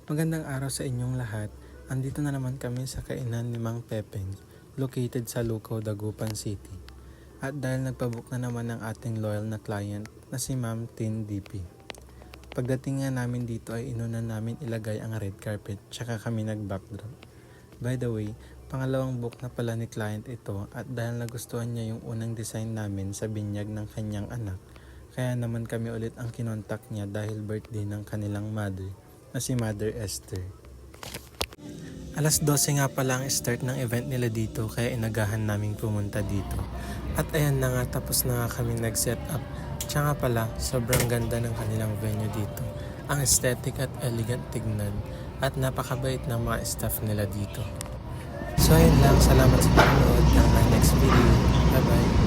Magandang araw sa inyong lahat. Andito na naman kami sa kainan ni Mang Pepeng, located sa Lucao, Dagupan City. At dahil nagpabook na naman ng ating loyal na client na si Ma'am Tin DP. Pagdating nga namin dito ay inuna namin ilagay ang red carpet tsaka kami nag-backdrop. By the way, pangalawang book na pala ni client ito at dahil nagustuhan niya yung unang design namin sa binyag ng kanyang anak, kaya naman kami ulit ang kinontak niya dahil birthday ng kanilang mother na si Mother Esther. Alas 12 nga pala ang start ng event nila dito kaya inagahan naming pumunta dito. At ayan na nga, tapos na nga kami nag-set up. Tsaka pala, sobrang ganda ng kanilang venue dito. Ang aesthetic at elegant tignan at napakabait ng mga staff nila dito. So ayun lang, salamat sa panonood ng my next video. Bye bye!